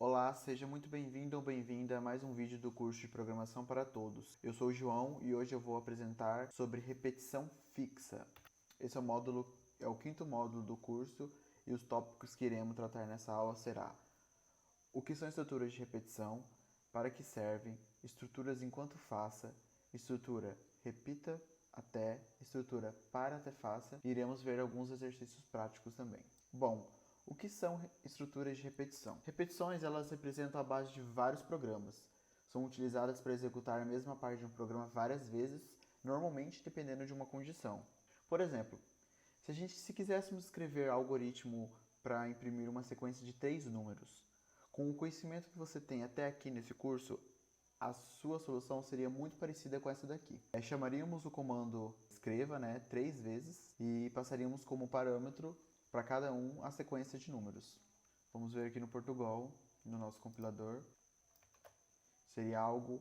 Olá, seja muito bem-vindo ou bem-vinda a mais um vídeo do curso de Programação para Todos. Eu sou o João e hoje eu vou apresentar sobre repetição fixa. Esse é o quinto módulo do curso e os tópicos que iremos tratar nessa aula será: o que são estruturas de repetição, para que servem, estruturas enquanto faça, estrutura repita até, estrutura para até faça, e iremos ver alguns exercícios práticos também. Bom, o que são estruturas de repetição? Repetições, elas representam a base de vários programas. São utilizadas para executar a mesma parte de um programa várias vezes, normalmente dependendo de uma condição. Por exemplo, se quiséssemos escrever algoritmo para imprimir uma sequência de 3 números, com o conhecimento que você tem até aqui nesse curso, a sua solução seria muito parecida com essa daqui. Chamaríamos o comando escreva, 3 vezes, e passaríamos como parâmetro para cada um a sequência de números. Vamos ver aqui no Portugal, no nosso compilador. Seria algo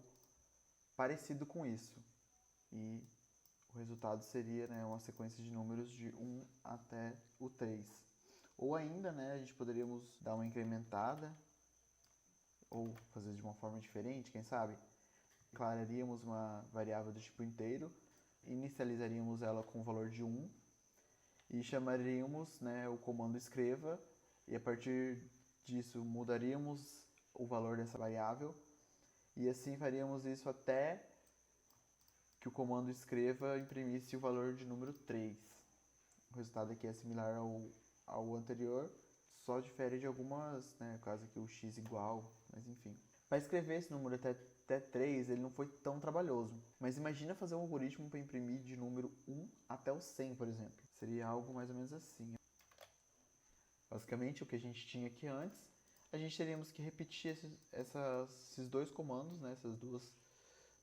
parecido com isso. E o resultado seria uma sequência de números de 1 até o 3. Ou ainda, a gente poderíamos dar uma incrementada, ou fazer de uma forma diferente, quem sabe? Declararíamos uma variável do tipo inteiro, inicializaríamos ela com o valor de 1 e chamaríamos o comando escreva, e a partir disso mudaríamos o valor dessa variável e assim faríamos isso até que o comando escreva imprimisse o valor de número 3. O resultado aqui é similar ao anterior, só difere de algumas, caso aqui o x igual, mas enfim. Para escrever esse número até 3, ele não foi tão trabalhoso. Mas imagina fazer um algoritmo para imprimir de número 1 até o 100, por exemplo. Seria algo mais ou menos assim. Basicamente, o que a gente tinha aqui antes, a gente teríamos que repetir esses dois comandos, essas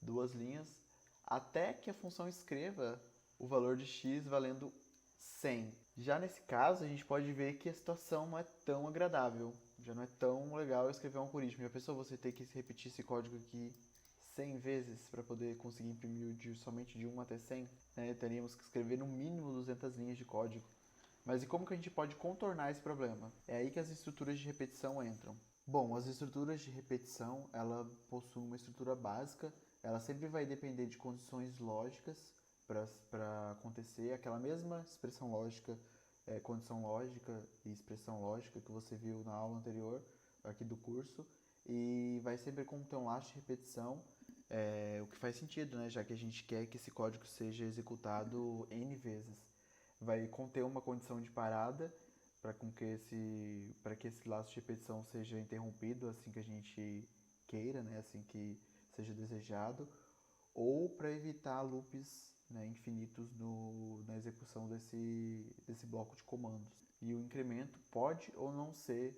duas linhas, até que a função escreva o valor de x valendo 100. Já nesse caso, a gente pode ver que a situação não é tão agradável, já não é tão legal escrever um algoritmo. Já pensou você ter que repetir esse código aqui 100 vezes para poder conseguir imprimir somente de 1 até 100? Teríamos que escrever no mínimo 200 linhas de código. Mas e como que a gente pode contornar esse problema? É aí que as estruturas de repetição entram. Bom, as estruturas de repetição, ela possui uma estrutura básica, ela sempre vai depender de condições lógicas para acontecer, aquela mesma expressão lógica, condição lógica e expressão lógica que você viu na aula anterior, aqui do curso, e vai sempre conter um laço de repetição, o que faz sentido, já que a gente quer que esse código seja executado N vezes. Vai conter uma condição de parada para que esse laço de repetição seja interrompido assim que a gente queira, assim que seja desejado, ou para evitar loops infinitos na execução desse bloco de comandos. E o incremento pode ou não ser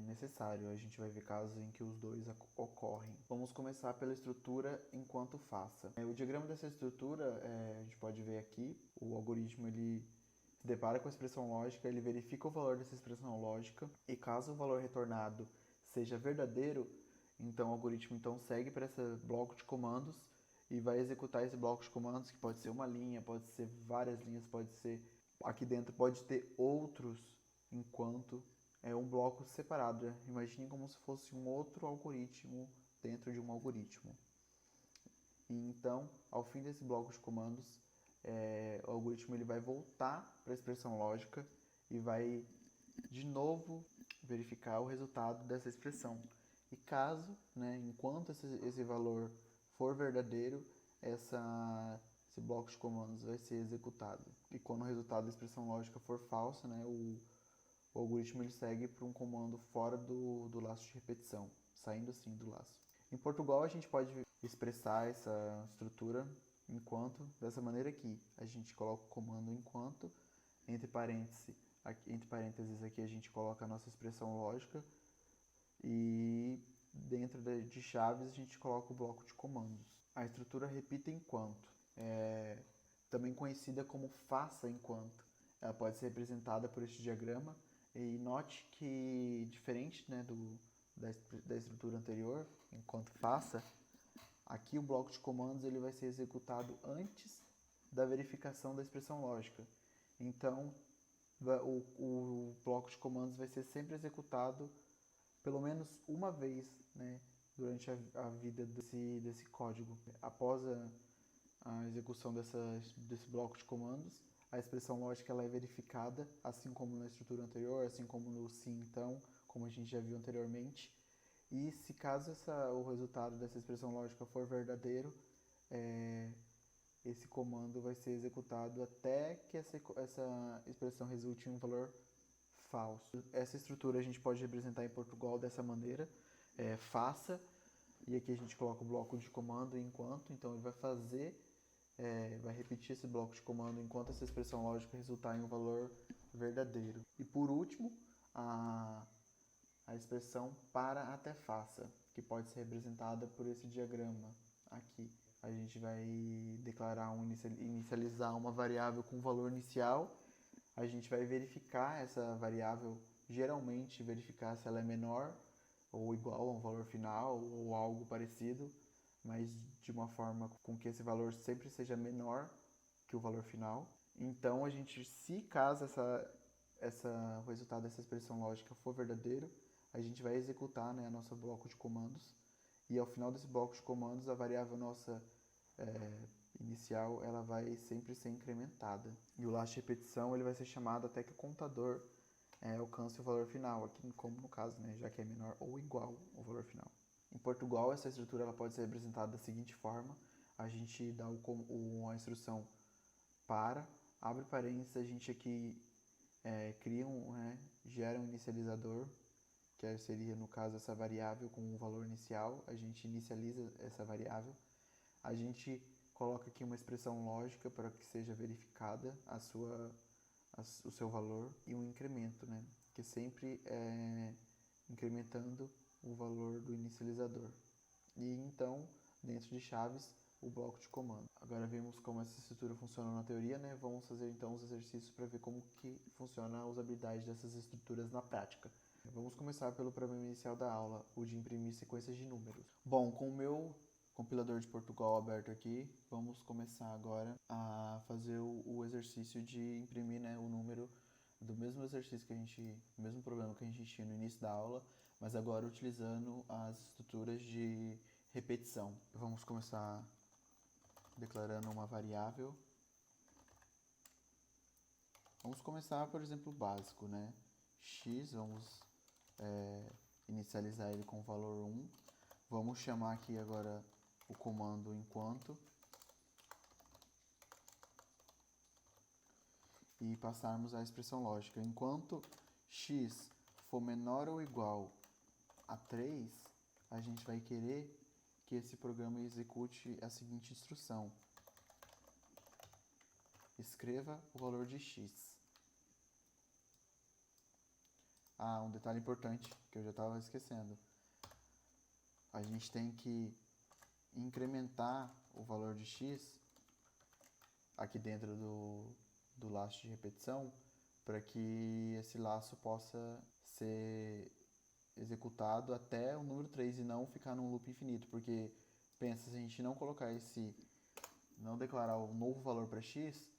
necessário, a gente vai ver casos em que os dois ocorrem. Vamos começar pela estrutura enquanto faça. O diagrama dessa estrutura, a gente pode ver aqui, o algoritmo ele se depara com a expressão lógica, ele verifica o valor dessa expressão lógica e caso o valor retornado seja verdadeiro, então o algoritmo segue para esse bloco de comandos e vai executar esse bloco de comandos, que pode ser uma linha, pode ser várias linhas, pode ser aqui dentro, pode ter outros enquanto é um bloco separado. Imagine como se fosse um outro algoritmo dentro de um algoritmo. E então, ao fim desse bloco de comandos, o algoritmo ele vai voltar para a expressão lógica e vai de novo verificar o resultado dessa expressão. E caso, enquanto esse valor for verdadeiro, esse bloco de comandos vai ser executado. E quando o resultado da expressão lógica for falso, o algoritmo ele segue para um comando fora do laço de repetição, saindo assim do laço. Em Portugal, a gente pode expressar essa estrutura enquanto dessa maneira aqui. A gente coloca o comando enquanto, entre parênteses aqui a gente coloca a nossa expressão lógica e dentro de chaves a gente coloca o bloco de comandos. A estrutura repita enquanto, também conhecida como faça enquanto. Ela pode ser representada por este diagrama e note que diferente da estrutura anterior, enquanto faça, aqui o bloco de comandos ele vai ser executado antes da verificação da expressão lógica. Então, o bloco de comandos vai ser sempre executado pelo menos uma vez, né, durante a vida desse código. Após a execução desse bloco de comandos, a expressão lógica ela é verificada, assim como na estrutura anterior, assim como no sim então, como a gente já viu anteriormente. E se caso o resultado dessa expressão lógica for verdadeiro, esse comando vai ser executado até que essa expressão resulte em um valor falso. Essa estrutura a gente pode representar em Portugal dessa maneira, faça, e aqui a gente coloca o bloco de comando enquanto, então ele vai vai repetir esse bloco de comando enquanto essa expressão lógica resultar em um valor verdadeiro. E por último, a expressão para até faça, que pode ser representada por esse diagrama aqui. A gente vai inicializar uma variável com valor inicial, a gente vai verificar essa variável, geralmente verificar se ela é menor ou igual a um valor final ou algo parecido, mas de uma forma com que esse valor sempre seja menor que o valor final. Então, se caso o resultado dessa expressão lógica for verdadeiro, a gente vai executar, né, nosso bloco de comandos, e ao final desse bloco de comandos, a variável nossa inicial ela vai sempre ser incrementada. E o last repetição ele vai ser chamado até que o contador alcance o valor final, aqui como no caso, né, já que é menor ou igual ao valor final. Em Portugal, essa estrutura ela pode ser representada da seguinte forma: a gente dá a instrução para, abre parênteses, a gente aqui gera um inicializador, que seria, no caso, essa variável com o valor inicial, a gente inicializa essa variável, a gente coloca aqui uma expressão lógica para que seja verificada o seu valor, e um incremento, né, que sempre é incrementando o valor do inicializador. E então, dentro de chaves, o bloco de comando. Agora vimos como essa estrutura funciona na teoria, né? Vamos fazer então os exercícios para ver como que funciona a usabilidade dessas estruturas na prática. Vamos começar pelo problema inicial da aula, o de imprimir sequências de números. Bom, com o meu compilador de Portugal aberto aqui, vamos começar agora a fazer o exercício de imprimir, né, o número do mesmo exercício o mesmo problema que a gente tinha no início da aula, mas agora utilizando as estruturas de repetição. Vamos começar declarando uma variável. Vamos começar, por exemplo, básico, né? X, vamos inicializar ele com o valor 1. Vamos chamar aqui agora o comando enquanto e passarmos a expressão lógica. Enquanto x for menor ou igual a 3, a gente vai querer que esse programa execute a seguinte instrução: escreva o valor de x. Ah, um detalhe importante que eu já estava esquecendo. A gente tem que incrementar o valor de x aqui dentro do laço de repetição para que esse laço possa ser executado até o número 3 e não ficar num loop infinito, porque pensa, se a gente não declarar o novo valor para x,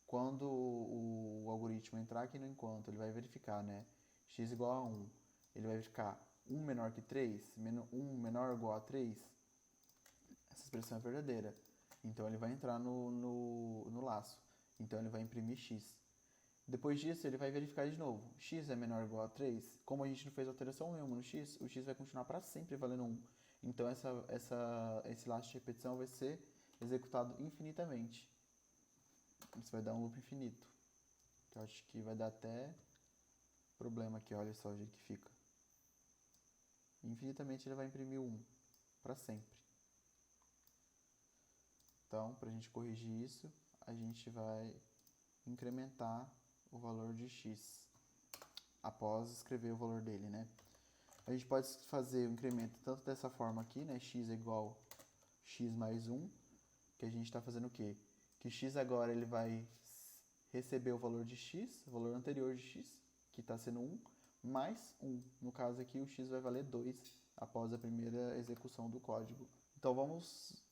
quando o algoritmo entrar aqui no enquanto, ele vai verificar, né, x igual a 1, ele vai verificar 1 menor que 3, 1 menor ou igual a 3, essa expressão é verdadeira, então ele vai entrar no laço, então ele vai imprimir x. Depois disso, ele vai verificar de novo. X é menor ou igual a 3. Como a gente não fez alteração nenhuma no x, o x vai continuar para sempre valendo 1. Então, esse laço de repetição vai ser executado infinitamente. Isso vai dar um loop infinito. Eu acho que vai dar até problema aqui, olha só o jeito que fica. Infinitamente ele vai imprimir 1 para sempre. Então, para a gente corrigir isso, a gente vai incrementar o valor de x após escrever o valor dele, né? A gente pode fazer o incremento tanto dessa forma aqui, né? X é igual a x mais 1, que a gente está fazendo o quê? Que x agora ele vai receber o valor de x, o valor anterior de x, que está sendo 1, mais 1. No caso aqui, o x vai valer 2 após a primeira execução do código. Então vamos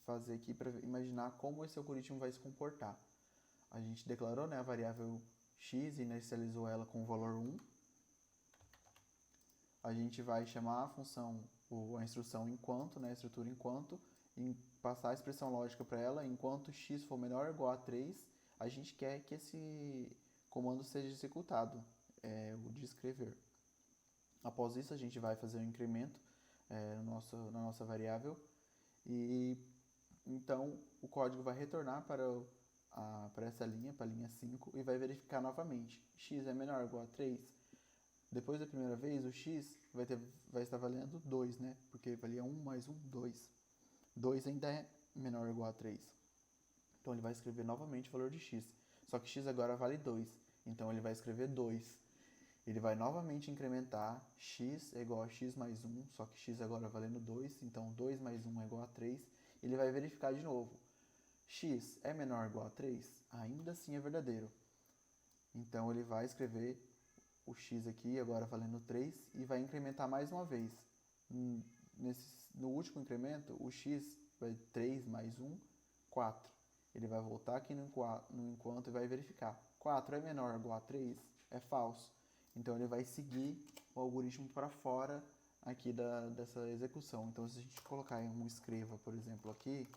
fazer aqui para imaginar como esse algoritmo vai se comportar. A gente declarou, né, a variável x e inicializou ela com o valor 1. a gente vai chamar a função, a instrução enquanto, né, a estrutura enquanto, e passar a expressão lógica para ela, enquanto x for menor ou igual a 3, a gente quer que esse comando seja executado, o de escrever. Após isso, a gente vai fazer um incremento na nossa variável e então o código vai retornar para essa linha, para a linha 5, e vai verificar novamente. X é menor ou igual a 3. Depois da primeira vez, o x vai estar valendo 2, né? Porque valia 1 mais 1, 2. 2 ainda é menor ou igual a 3. Então ele vai escrever novamente o valor de x. Só que x agora vale 2. Então ele vai escrever 2. Ele vai novamente incrementar, x é igual a x mais 1, só que x agora valendo 2, então 2 mais 1 é igual a 3. Ele vai verificar de novo. X é menor ou igual a 3? Ainda assim é verdadeiro. Então ele vai escrever o x aqui, agora valendo 3, e vai incrementar mais uma vez. No último incremento, o x vai 3 mais 1, 4. Ele vai voltar aqui no enquanto e vai verificar. 4 é menor ou igual a 3? É falso. Então ele vai seguir o algoritmo para fora aqui dessa execução. Então se a gente colocar em um escreva, por exemplo, aqui,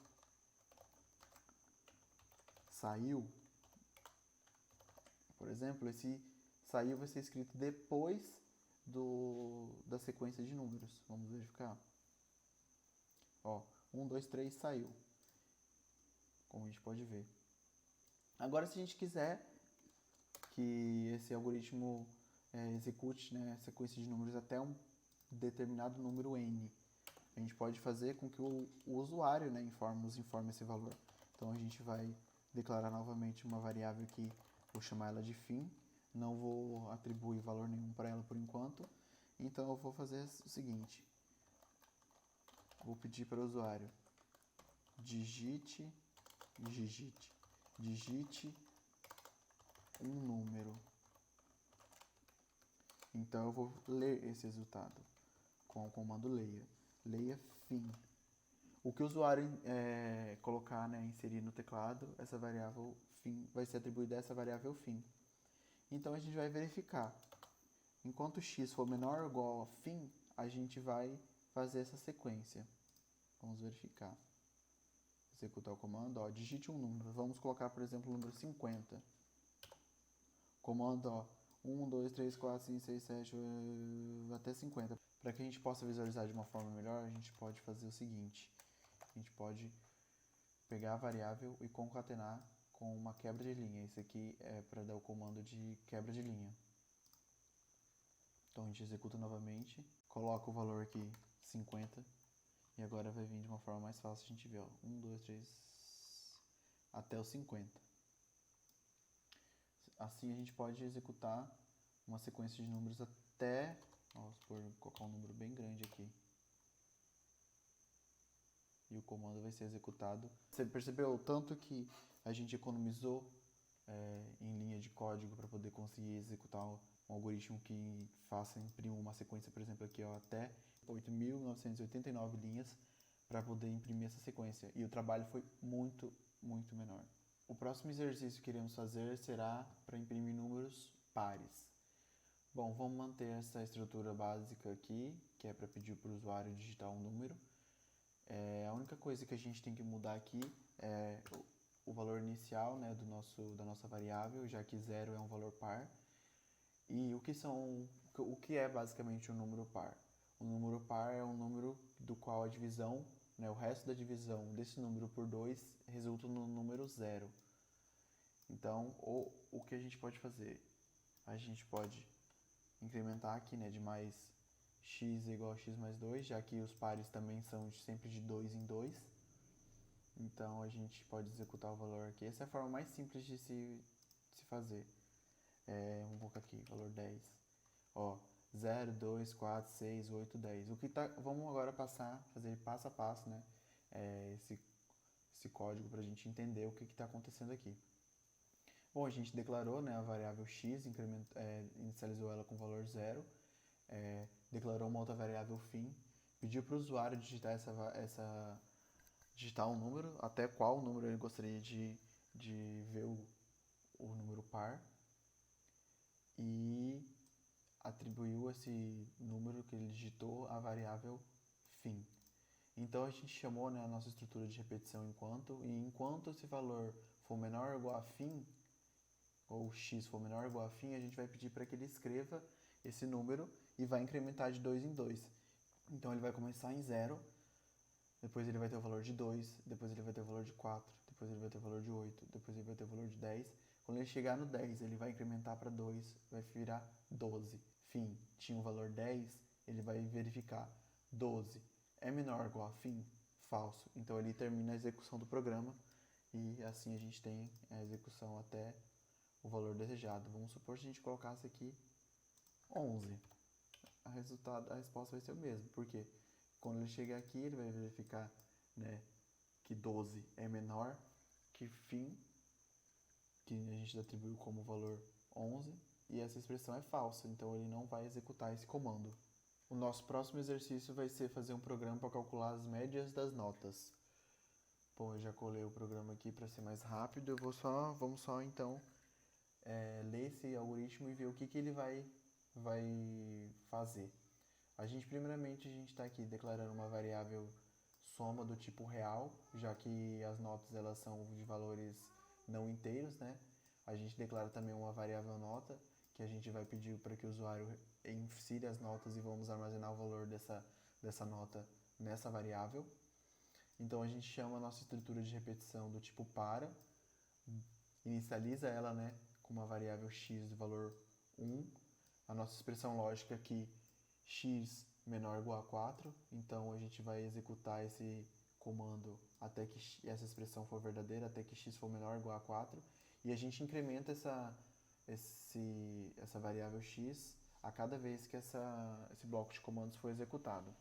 saiu, por exemplo, esse saiu vai ser escrito depois da sequência de números. Vamos verificar. Ó, 1, 2, 3 saiu. Como a gente pode ver. Agora, se a gente quiser que esse algoritmo execute, né, a sequência de números até um determinado número n, a gente pode fazer com que o usuário, né, nos informe esse valor. Então a gente vai declarar novamente uma variável aqui, vou chamar ela de fim, não vou atribuir valor nenhum para ela por enquanto. Então eu vou fazer o seguinte, vou pedir para o usuário digite um número. Então eu vou ler esse resultado com o comando leia. Leia fim. O que o usuário colocar, né, inserir no teclado, essa variável fim vai ser atribuída a essa variável fim. Então a gente vai verificar. Enquanto x for menor ou igual a fim, a gente vai fazer essa sequência. Vamos verificar. Executar o comando, ó, digite um número. Vamos colocar, por exemplo, o número 50. Comando, ó, 1, 2, 3, 4, 5, 6, 7, até 50. Para que a gente possa visualizar de uma forma melhor, a gente pode fazer o seguinte. A gente pode pegar a variável e concatenar com uma quebra de linha. Isso aqui é para dar o comando de quebra de linha. Então a gente executa novamente, coloca o valor aqui 50 e agora vai vir de uma forma mais fácil a gente ver, ó, 1, 2, 3, até os 50. Assim a gente pode executar uma sequência de números até, vamos colocar um número bem grande aqui. E o comando vai ser executado. Você percebeu tanto que a gente economizou em linha de código para poder conseguir executar um algoritmo que imprima uma sequência, por exemplo, aqui ó, até 8.989 linhas para poder imprimir essa sequência. E o trabalho foi muito, muito menor. O próximo exercício que iremos fazer será para imprimir números pares. Bom, vamos manter essa estrutura básica aqui, que é para pedir para o usuário digitar um número. A única coisa que a gente tem que mudar aqui é o valor inicial, né, da nossa variável, já que 0 é um valor par. E o que é basicamente um número par? Um número par é um número do qual a divisão, né, o resto da divisão desse número por 2 resulta no número 0. Então, o que a gente pode fazer? A gente pode incrementar aqui, né, de mais x igual a x mais 2, já que os pares também são sempre de 2 em 2. Então a gente pode executar o valor aqui. Essa é a forma mais simples de se fazer. Vamos colocar aqui, valor 10. Ó, 0, 2, 4, 6, 8, 10. Vamos agora fazer passo a passo, né? Esse código para a gente entender o que está acontecendo aqui. Bom, a gente declarou, né, a variável x, inicializou ela com valor 0, declarou uma outra variável fim, pediu para o usuário digitar digitar um número, até qual número ele gostaria de ver o número par, e atribuiu esse número que ele digitou à variável fim. Então a gente chamou, né, a nossa estrutura de repetição enquanto, e enquanto esse valor for menor ou igual a fim, ou x for menor ou igual a fim, a gente vai pedir para que ele escreva esse número e vai incrementar de 2 em 2. Então ele vai começar em 0, depois ele vai ter o valor de 2, depois ele vai ter o valor de 4, depois ele vai ter o valor de 8, depois ele vai ter o valor de 10. Quando ele chegar no 10, ele vai incrementar para 2, vai virar 12. Fim, tinha o valor 10, ele vai verificar 12 é menor ou igual a fim? Falso. Então ele termina a execução do programa e assim a gente tem a execução até o valor desejado. Vamos supor que a gente colocasse aqui 11. A resposta vai ser o mesmo, porque quando ele chegar aqui, ele vai verificar, né, que 12 é menor que fim, que a gente atribuiu como valor 11, e essa expressão é falsa, então ele não vai executar esse comando. O nosso próximo exercício vai ser fazer um programa para calcular as médias das notas. Bom, eu já colei o programa aqui para ser mais rápido, vamos só então ler esse algoritmo e ver o que ele vai fazer. Primeiramente, a gente está aqui declarando uma variável soma do tipo real, já que as notas elas são de valores não inteiros, né? A gente declara também uma variável nota, que a gente vai pedir para que o usuário insira as notas e vamos armazenar o valor dessa nota nessa variável. Então a gente chama a nossa estrutura de repetição do tipo para, inicializa ela, né, com uma variável x do valor 1, a nossa expressão lógica aqui x menor ou igual a 4, então a gente vai executar esse comando até que essa expressão for verdadeira, até que x for menor ou igual a 4, e a gente incrementa essa variável x a cada vez que esse bloco de comandos for executado.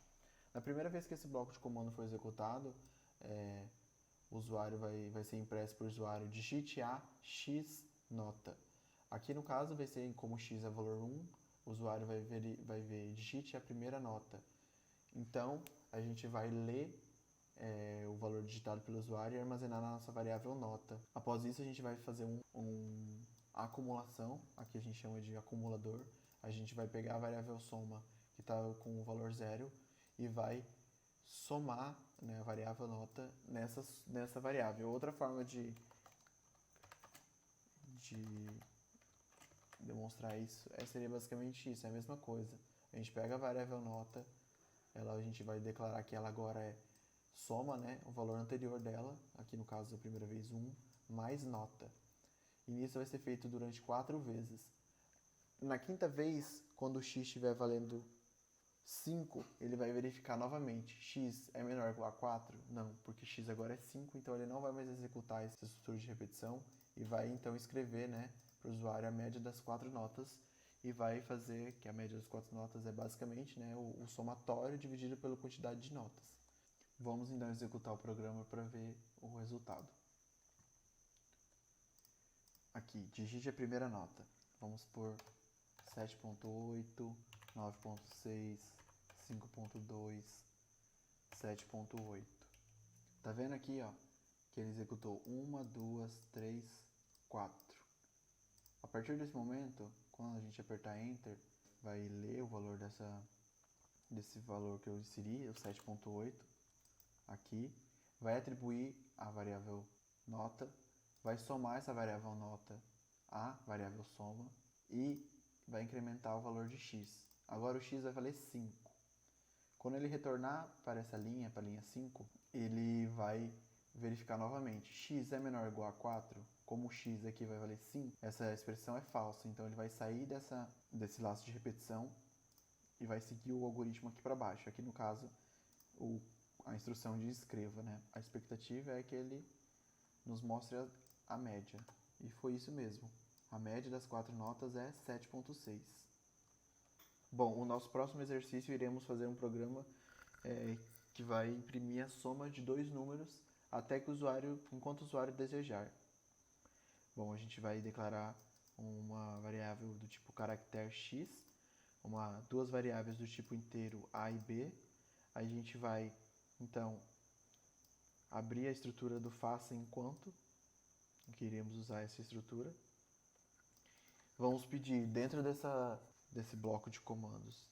Na primeira vez que esse bloco de comando for executado, o usuário vai ser impresso para o usuário digite a x nota. Aqui no caso vai ser como x é valor 1, o usuário vai ver digite a primeira nota. Então a gente vai ler o valor digitado pelo usuário e armazenar na nossa variável nota. Após isso a gente vai fazer uma acumulação, aqui a gente chama de acumulador. A gente vai pegar a variável soma que está com o valor 0 e vai somar, né, a variável nota nessa variável. Outra forma de demonstrar isso seria basicamente isso, é a mesma coisa. A gente pega a variável nota, a gente vai declarar que ela agora é soma, né, o valor anterior dela, aqui no caso da primeira vez 1, mais nota. E isso vai ser feito durante 4 vezes. Na quinta vez, quando o x estiver valendo 5, ele vai verificar novamente, x é menor ou igual a 4? Não, porque x agora é 5, então ele não vai mais executar essa estrutura de repetição e vai então escrever, né, para o usuário a média das 4 notas e vai fazer que a média das 4 notas é basicamente, né, o somatório dividido pela quantidade de notas. Vamos então executar o programa para ver o resultado. Aqui, digite a primeira nota. Vamos por 7.8, 9.6, 5.2, 7.8. Tá vendo aqui, ó, que ele executou 1, 2, 3, 4. A partir desse momento, quando a gente apertar Enter, vai ler o valor desse valor que eu inseri, o 7.8, aqui, vai atribuir a variável nota, vai somar essa variável nota à variável soma e vai incrementar o valor de x. Agora o x vai valer 5. Quando ele retornar para essa linha, para a linha 5, ele vai verificar novamente. X é menor ou igual a 4? Como o x aqui vai valer 5, essa expressão é falsa. Então ele vai sair desse laço de repetição e vai seguir o algoritmo aqui para baixo. Aqui no caso, a instrução de escreva, né? A expectativa é que ele nos mostre a média. E foi isso mesmo. A média das 4 notas é 7.6. Bom, o nosso próximo exercício iremos fazer um programa que vai imprimir a soma de 2 números até que enquanto o usuário desejar. Bom, a gente vai declarar uma variável do tipo caractere x, duas variáveis do tipo inteiro a e b. A gente vai, então, abrir a estrutura do faça enquanto, que iremos usar essa estrutura. Vamos pedir dentro desse bloco de comandos.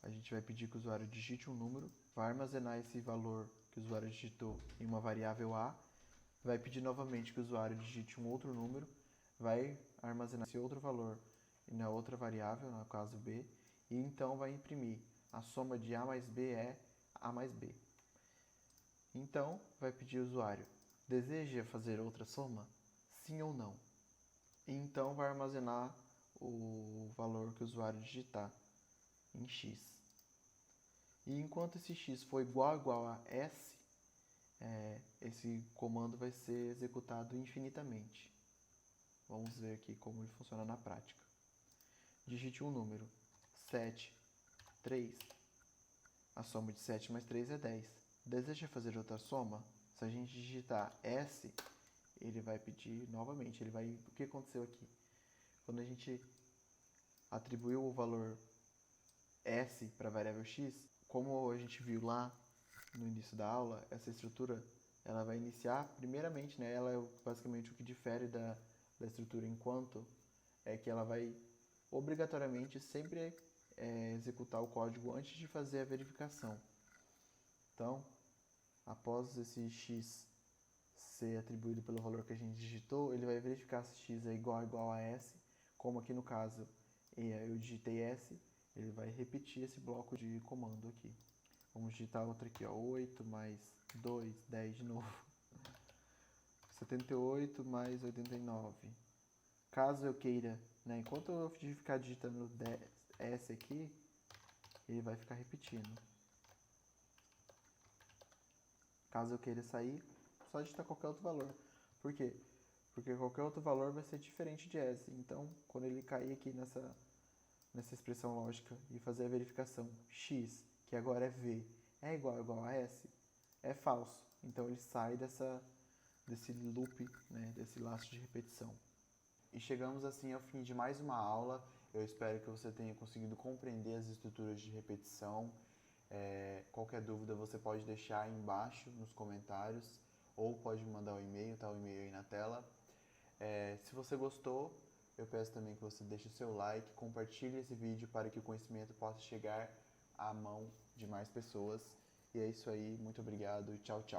A gente vai pedir que o usuário digite um número, vai armazenar esse valor que o usuário digitou em uma variável A, vai pedir novamente que o usuário digite um outro número, vai armazenar esse outro valor na outra variável, no caso B, e então vai imprimir a soma de A mais B é A mais B. Então, vai pedir ao usuário, deseja fazer outra soma? Sim ou não? E então vai armazenar o valor que o usuário digitar em x. E enquanto esse x for igual a s, esse comando vai ser executado infinitamente. Vamos ver aqui como ele funciona na prática. Digite um número, 7, 3. A soma de 7 mais 3 é 10. Deseja fazer outra soma? Se a gente digitar S, ele vai pedir novamente. O que aconteceu aqui? Quando a gente atribuiu o valor S para a variável x, como a gente viu lá no início da aula, essa estrutura ela vai iniciar, primeiramente, né, ela é basicamente o que difere da estrutura enquanto, é que ela vai obrigatoriamente sempre executar o código antes de fazer a verificação. Então, após esse x ser atribuído pelo valor que a gente digitou, ele vai verificar se x é igual a s, como aqui no caso eu digitei s, ele vai repetir esse bloco de comando aqui. Vamos digitar outra aqui, ó, 8 mais 2, 10 de novo. 78 mais 89. Caso eu queira, né, enquanto eu ficar digitando S aqui, ele vai ficar repetindo. Caso eu queira sair, só digitar qualquer outro valor. Por quê? Porque qualquer outro valor vai ser diferente de S. Então, quando ele cair aqui nessa expressão lógica e fazer a verificação x, que agora é v, é igual a s, é falso. Então ele sai desse loop, né, desse laço de repetição. E chegamos assim ao fim de mais uma aula. Eu espero que você tenha conseguido compreender as estruturas de repetição. Qualquer dúvida você pode deixar aí embaixo nos comentários ou pode me mandar um e-mail, tá o e-mail aí na tela. Se você gostou, eu peço também que você deixe o seu like, compartilhe esse vídeo para que o conhecimento possa chegar à mão de mais pessoas. E é isso aí, muito obrigado e tchau, tchau.